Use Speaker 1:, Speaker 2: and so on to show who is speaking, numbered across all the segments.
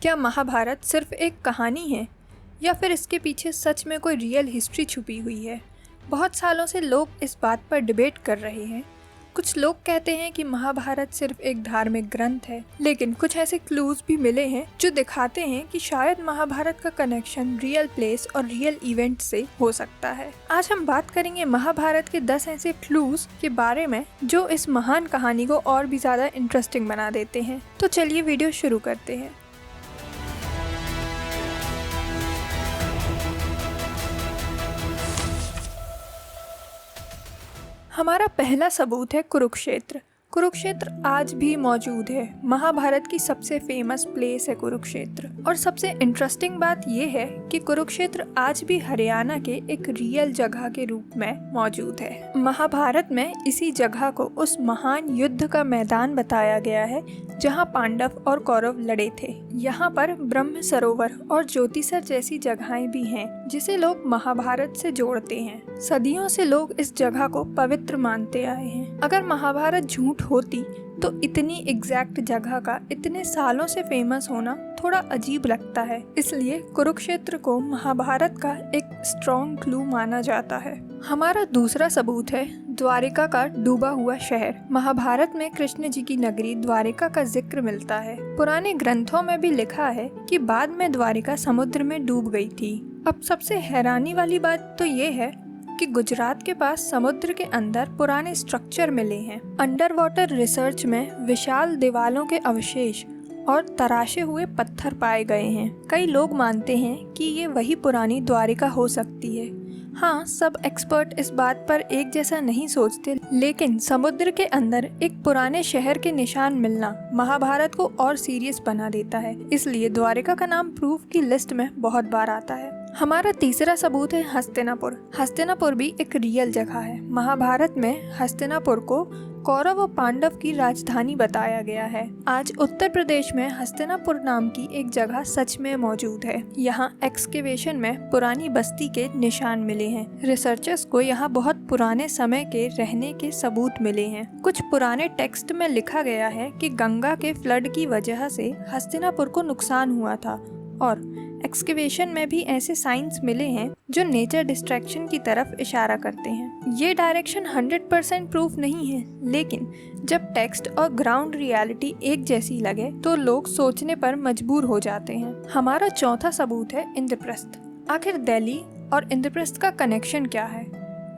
Speaker 1: क्या महाभारत सिर्फ एक कहानी है या फिर इसके पीछे सच में कोई रियल हिस्ट्री छुपी हुई है? बहुत सालों से लोग इस बात पर डिबेट कर रहे हैं। कुछ लोग कहते हैं कि महाभारत सिर्फ एक धार्मिक ग्रंथ है, लेकिन कुछ ऐसे क्लूज भी मिले हैं जो दिखाते हैं कि शायद महाभारत का कनेक्शन रियल प्लेस और रियल इवेंट से हो सकता है। आज हम बात करेंगे महाभारत के 10 ऐसे क्लूज के बारे में जो इस महान कहानी को और भी ज्यादा इंटरेस्टिंग बना देते हैं। तो चलिए वीडियो शुरू करते हैं। हमारा पहला सबूत है कुरुक्षेत्र। कुरुक्षेत्र आज भी मौजूद है। महाभारत की सबसे फेमस प्लेस है कुरुक्षेत्र। और सबसे इंटरेस्टिंग बात यह है कि कुरुक्षेत्र आज भी हरियाणा के एक रियल जगह के रूप में मौजूद है। महाभारत में इसी जगह को उस महान युद्ध का मैदान बताया गया है जहां पांडव और कौरव लड़े थे। यहाँ पर ब्रह्म सरोवर और ज्योतिसर जैसी जगहें भी हैं जिसे लोग महाभारत से जोड़ते हैं। सदियों से लोग इस जगह को पवित्र मानते आए हैं। अगर महाभारत झूठ होती तो इतनी एग्जैक्ट जगह का इतने सालों से फेमस होना थोड़ा अजीब लगता है। इसलिए कुरुक्षेत्र को महाभारत का एक स्ट्रॉन्ग क्लू माना जाता है। हमारा दूसरा सबूत है द्वारिका का डूबा हुआ शहर। महाभारत में कृष्ण जी की नगरी द्वारिका का जिक्र मिलता है। पुराने ग्रंथों में भी लिखा है कि बाद में द्वारिका समुद्र में डूब गई थी। अब सबसे हैरानी वाली बात तो ये है कि गुजरात के पास समुद्र के अंदर पुराने स्ट्रक्चर मिले हैं। अंडर वाटर रिसर्च में विशाल दीवालों के अवशेष और तराशे हुए पत्थर पाए गए हैं। कई लोग मानते हैं कि ये वही पुरानी द्वारिका हो सकती है। हाँ, सब एक्सपर्ट इस बात पर एक जैसा नहीं सोचते, लेकिन समुद्र के अंदर एक पुराने शहर के निशान मिलना महाभारत को और सीरियस बना देता है। इसलिए द्वारिका का नाम प्रूफ की लिस्ट में बहुत बार आता है। हमारा तीसरा सबूत है हस्तिनापुर। हस्तिनापुर भी एक रियल जगह है। महाभारत में हस्तिनापुर को कौरव और पांडव की राजधानी बताया गया है। आज उत्तर प्रदेश में हस्तिनापुर नाम की एक जगह सच में मौजूद है। यहाँ एक्सकेवेशन में पुरानी बस्ती के निशान मिले हैं। रिसर्चर्स को यहाँ बहुत पुराने समय के रहने के सबूत मिले हैं। कुछ पुराने टेक्स्ट में लिखा गया है कि गंगा के फ्लड की वजह से हस्तिनापुर को नुकसान हुआ था। और एक्सकेवेशन में भी ऐसे साइंस मिले हैं जो नेचर डिस्ट्रैक्शन की तरफ इशारा करते हैं। ये डायरेक्शन 100% प्रूफ नहीं है, लेकिन जब टेक्स्ट और ग्राउंड रियलिटी एक जैसी लगे तो लोग सोचने पर मजबूर हो जाते हैं। हमारा चौथा सबूत है इंद्रप्रस्थ। आखिर दिल्ली और इंद्रप्रस्थ का कनेक्शन क्या है?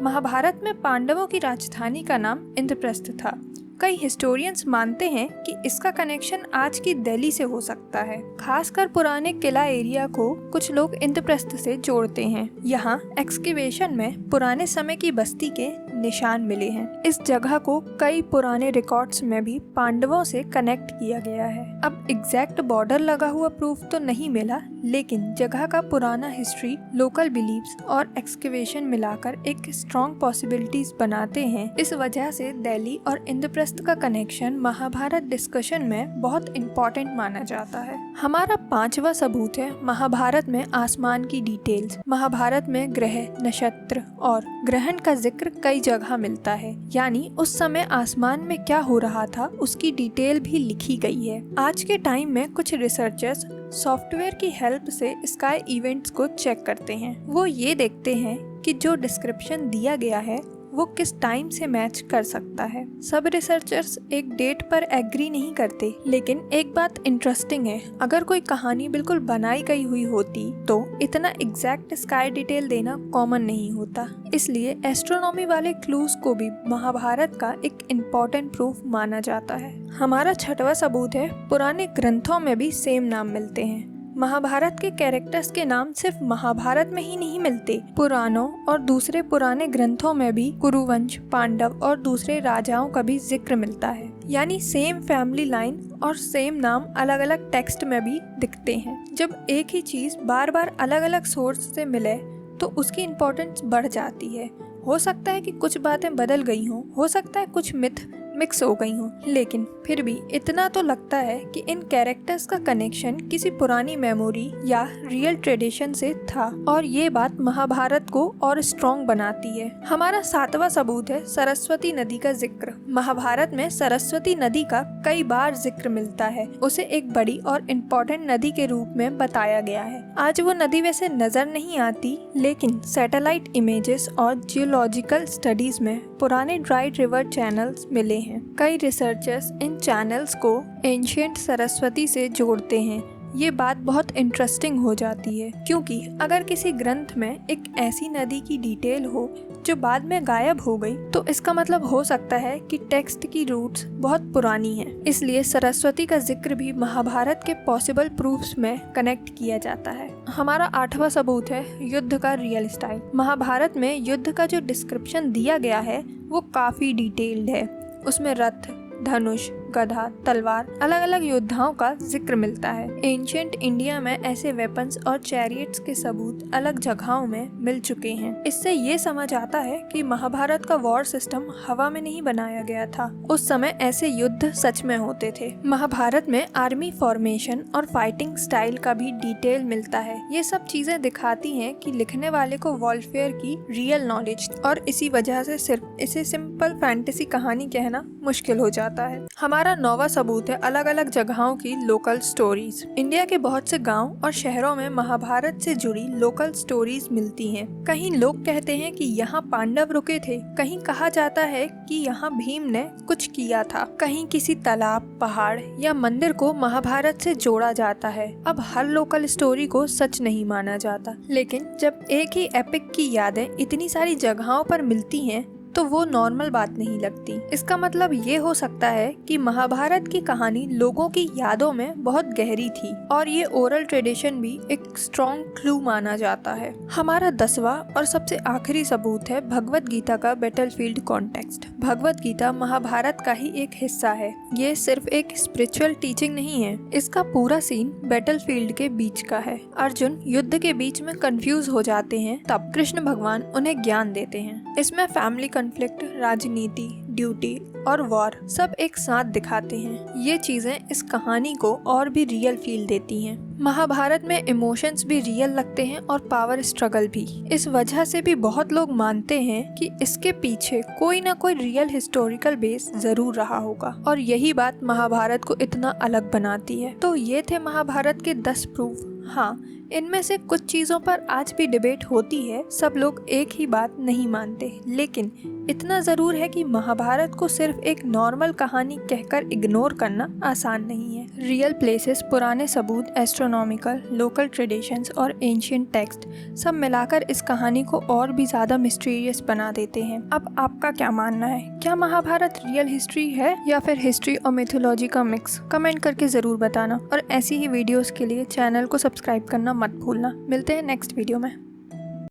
Speaker 1: महाभारत में पांडवों की राजधानी का नाम इंद्रप्रस्थ था। कई हिस्टोरियंस मानते हैं कि इसका कनेक्शन आज की दिल्ली से हो सकता है। खासकर पुराने किला एरिया को कुछ लोग इंद्रप्रस्थ से जोड़ते हैं। यहाँ एक्सकेवेशन में पुराने समय की बस्ती के निशान मिले हैं। इस जगह को कई पुराने रिकॉर्ड्स में भी पांडवों से कनेक्ट किया गया है। अब एग्जैक्ट बॉर्डर लगा हुआ प्रूफ तो नहीं मिला, लेकिन जगह का पुराना हिस्ट्री, लोकल बिलीव्स और एक्सकेवेशन मिलाकर एक स्ट्रॉन्ग पॉसिबिलिटीज बनाते हैं। इस वजह से दिल्ली और इंद्रप्रस्थ का कनेक्शन महाभारत डिस्कशन में बहुत इम्पोर्टेंट माना जाता है। हमारा पांचवा सबूत है महाभारत में आसमान की डिटेल्स। महाभारत में ग्रह, नक्षत्र और ग्रहण का जिक्र कई जगह मिलता है, यानी उस समय आसमान में क्या हो रहा था उसकी डिटेल भी लिखी गई है। आज के टाइम में कुछ रिसर्चर्स सॉफ्टवेयर की हेल्प से स्काई इवेंट्स को चेक करते हैं। वो ये देखते हैं कि जो डिस्क्रिप्शन दिया गया है वो किस टाइम से मैच कर सकता है। सब रिसर्चर्स एक डेट पर एग्री नहीं करते, लेकिन एक बात इंटरेस्टिंग है, अगर कोई कहानी बिल्कुल बनाई गई हुई होती तो इतना एग्जैक्ट स्काई डिटेल देना कॉमन नहीं होता। इसलिए एस्ट्रोनॉमी वाले क्लूज को भी महाभारत का एक इम्पोर्टेंट प्रूफ माना जाता है। हमारा छठवां सबूत है पुराने ग्रंथों में भी सेम नाम मिलते हैं। महाभारत के कैरेक्टर्स के नाम सिर्फ महाभारत में ही नहीं मिलते, पुराणों और दूसरे पुराने ग्रंथों में भी कुरुवंश, पांडव और दूसरे राजाओं का भी जिक्र मिलता है। यानी सेम फैमिली लाइन और सेम नाम अलग अलग टेक्स्ट में भी दिखते हैं। जब एक ही चीज बार बार अलग अलग सोर्स से मिले तो उसकी इम्पोर्टेंस बढ़ जाती है। हो सकता है कि कुछ बातें बदल गई हों, हो सकता है कुछ मिथ मिक्स हो गई हों, लेकिन फिर भी इतना तो लगता है कि इन कैरेक्टर्स का कनेक्शन किसी पुरानी मेमोरी या रियल ट्रेडिशन से था, और ये बात महाभारत को और स्ट्रॉन्ग बनाती है। हमारा 7वां सबूत है सरस्वती नदी का जिक्र। महाभारत में सरस्वती नदी का कई बार जिक्र मिलता है। उसे एक बड़ी और इम्पोर्टेंट नदी के रूप में बताया गया है। आज वो नदी वैसे नजर नहीं आती, लेकिन सैटेलाइट इमेजेस और जियोलॉजिकल स्टडीज में पुराने ड्राइड रिवर चैनल्स मिले हैं। कई रिसर्चर्स इन चैनल्स को एंशिएंट सरस्वती से जोड़ते हैं। ये बात बहुत इंटरेस्टिंग हो जाती है, क्योंकि अगर किसी ग्रंथ में एक ऐसी नदी की डिटेल हो जो बाद में गायब हो गई, तो इसका मतलब हो सकता है कि टेक्स्ट की रूट्स बहुत पुरानी हैं। इसलिए सरस्वती का जिक्र भी महाभारत के पॉसिबल प्रूफ्स में कनेक्ट किया जाता है। हमारा 8वां सबूत है युद्ध का रियल स्टाइल। महाभारत में युद्ध का जो डिस्क्रिप्शन दिया गया है वो काफी डिटेल्ड है। उसमें रथ, धनुष, गधा, तलवार, अलग अलग योद्धाओं का जिक्र मिलता है। एंशिएंट इंडिया में ऐसे वेपन्स और चैरियट्स के सबूत अलग जगहों में मिल चुके हैं। इससे ये समझ आता है कि महाभारत का वॉर सिस्टम हवा में नहीं बनाया गया था। उस समय ऐसे युद्ध सच में होते थे। महाभारत में आर्मी फॉर्मेशन और फाइटिंग स्टाइल का भी डिटेल मिलता है। ये सब चीजें दिखाती हैं कि लिखने वाले को वॉरफेयर की रियल नॉलेज, और इसी वजह से सिर्फ इसे सिंपल फैंटेसी कहानी कहना मुश्किल हो जाता है। हमारा 9वां सबूत है अलग अलग जगहों की लोकल स्टोरीज। इंडिया के बहुत से गांव और शहरों में महाभारत से जुड़ी लोकल स्टोरीज मिलती हैं। कहीं लोग कहते हैं कि यहाँ पांडव रुके थे, कहीं कहा जाता है कि यहाँ भीम ने कुछ किया था, कहीं किसी तालाब, पहाड़ या मंदिर को महाभारत से जोड़ा जाता है। अब हर लोकल स्टोरी को सच नहीं माना जाता, लेकिन जब एक ही एपिक की यादें इतनी सारी जगहों पर मिलती हैं तो वो नॉर्मल बात नहीं लगती। इसका मतलब ये हो सकता है कि महाभारत की कहानी लोगों की यादों में बहुत गहरी थी, और ये ओरल ट्रेडिशन भी एक स्ट्रॉन्ग क्लू माना जाता है। हमारा 10वां और सबसे आखिरी सबूत है भगवत गीता का बैटलफील्ड कॉन्टेक्स्ट। भगवत गीता महाभारत का ही एक हिस्सा है। ये सिर्फ एक स्पिरिचुअल टीचिंग नहीं है। इसका पूरा सीन बैटलफील्ड के बीच का है। अर्जुन युद्ध के बीच में कंफ्यूज हो जाते हैं, तब कृष्ण भगवान उन्हें ज्ञान देते हैं। इसमें फैमिली कॉन्फ्लिक्ट, राजनीति, ड्यूटी और वॉर सब एक साथ दिखाते हैं। ये चीजें इस कहानी को और भी रियल फील देती हैं। महाभारत में इमोशंस भी रियल लगते हैं और पावर स्ट्रगल भी। इस वजह से भी बहुत लोग मानते हैं कि इसके पीछे कोई ना कोई रियल हिस्टोरिकल बेस जरूर रहा होगा, और यही बात महाभारत को इतना अलग बनाती है। तो ये थे महाभारत के 10 प्रूफ। हाँ, इनमें से कुछ चीजों पर आज भी डिबेट होती है, सब लोग एक ही बात नहीं मानते, लेकिन इतना जरूर है कि महाभारत को सिर्फ एक नॉर्मल कहानी कहकर इग्नोर करना आसान नहीं है। रियल प्लेसेस, पुराने सबूत, एस्ट्रोनॉमिकल, लोकल ट्रेडिशंस और एंशिएंट टेक्स्ट सब मिलाकर इस कहानी को और भी ज्यादा मिस्टीरियस बना देते हैं। अब आपका क्या मानना है? क्या महाभारत रियल हिस्ट्री है या फिर हिस्ट्री और मिथोलॉजी का मिक्स? कमेंट करके जरूर बताना, और ऐसी ही वीडियोस के लिए चैनल को सब्सक्राइब करना मत भूलना। मिलते हैं नेक्स्ट वीडियो में।